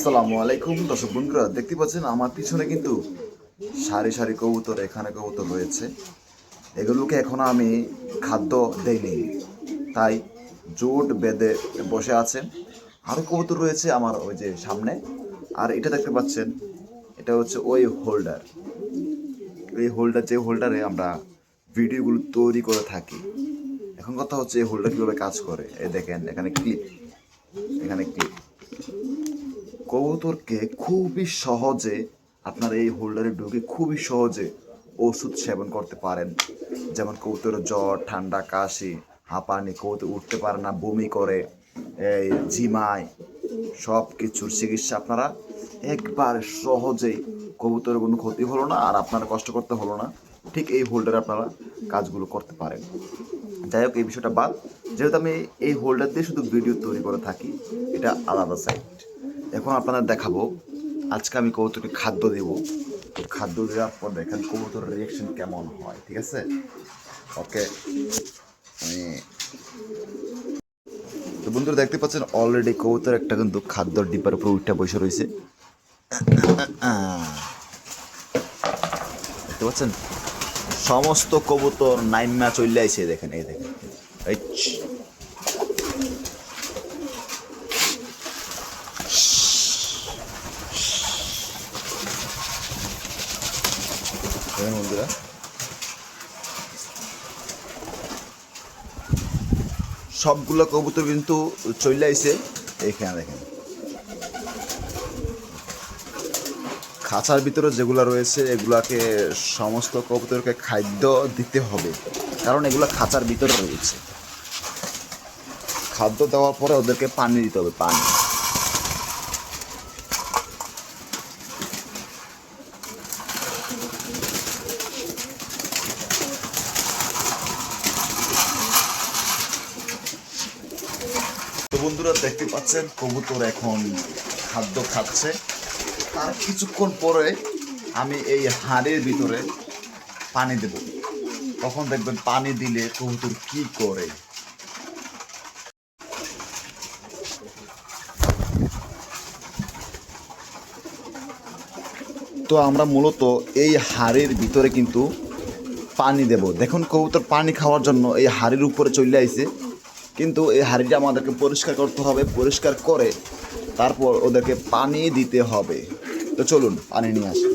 আসসালামু আলাইকুম দর্শক বন্ধুরা, দেখতে পাচ্ছেন আমার পিছনে কিন্তু সারি সারি কবুতর এখানে কবুতর রয়েছে। এগুলোকে এখনো আমি খাদ্য দেইনি, তাই জোট বেঁধে বসে আছে। আরও কবুতর রয়েছে আমার ওই যে সামনে। আর এটা দেখতে পাচ্ছেন, এটা হচ্ছে ওই হোল্ডার। এই হোল্ডার, যে হোল্ডারে আমরা ভিডিওগুলো তৈরি করে থাকি। এখন কথা হচ্ছে এই হোল্ডার কীভাবে কাজ করে। এই দেখেন, এখানে ক্লিপ, এখানে ক্লিপ। কবুতরকে খুবই সহজে আপনার এই হোল্ডারে ঢুকে খুবই সহজে ওষুধ সেবন করতে পারেন। যেমন কবুতরের জ্বর, ঠান্ডা, কাশি, হাঁপানি, কবুতর উঠতে পারে না, বমি করে, এই ঝিমায়, সব কিছুর চিকিৎসা আপনারা একবার সহজেই, কবুতরের কোনো ক্ষতি হলো না আর আপনারা কষ্ট করতে হলো না। ঠিক এই হোল্ডারে আপনারা কাজগুলো করতে পারেন। যাই হোক, এই বিষয়টা বাদ। যেহেতু আমি এই হোল্ডার দিয়ে শুধু ভিডিও তৈরি করে থাকি, এটা আলাদা সাইড। এখন আপনাদের দেখাবো আজকে আমি কবুতরকে খাদ্য দেব। তো খাদ্য দেওয়ার পর দেখেন কবুতরের রিয়াকশন কেমন হয়। ঠিক আছে, ওকে। আমি তো বন্ধুরা দেখতে পাচ্ছেন অলরেডি কবুতর একটা কিন্তু খাদ্যর ডিব্বার উপর উঠে বসে রয়েছে। দেখতে পাচ্ছেন সমস্ত কবুতর নাইমা চলে আইছে। দেখেন, এই দেখেন, বন্ধুরা সবগুলো কবুতর কিন্তু চলে আইছে। এখানে দেখেন খাঁচার ভিতরে যেগুলো রয়েছে এগুলাকে সমস্ত কবুতরকে খাদ্য দিতে হবে, কারণ এগুলো খাঁচার ভিতরে রয়েছে। খাদ্য দেওয়ার পরে ওদেরকে পানি দিতে হবে, পানি। তো বন্ধুরা দেখতে পাচ্ছেন কবুতর এখন খাদ্য খাচ্ছে। আর কিছুক্ষণ পরে আমি এই হাঁড়ির ভিতরে পানি দেব। তখন দেখবেন পানি দিলে কবুতর কি করে। তো আমরা মূলত এই হাঁড়ির ভিতরে কিন্তু পানি দেব। দেখুন কবুতর পানি খাওয়ার জন্য এই হাঁড়ির উপরে চলে আইছে, কিন্তু এই হাঁড়িটা আমাদেরকে পরিষ্কার করতে হবে। পরিষ্কার করে তারপর ওদেরকে পানি দিতে হবে। তো চলুন পানি নিয়ে আসি।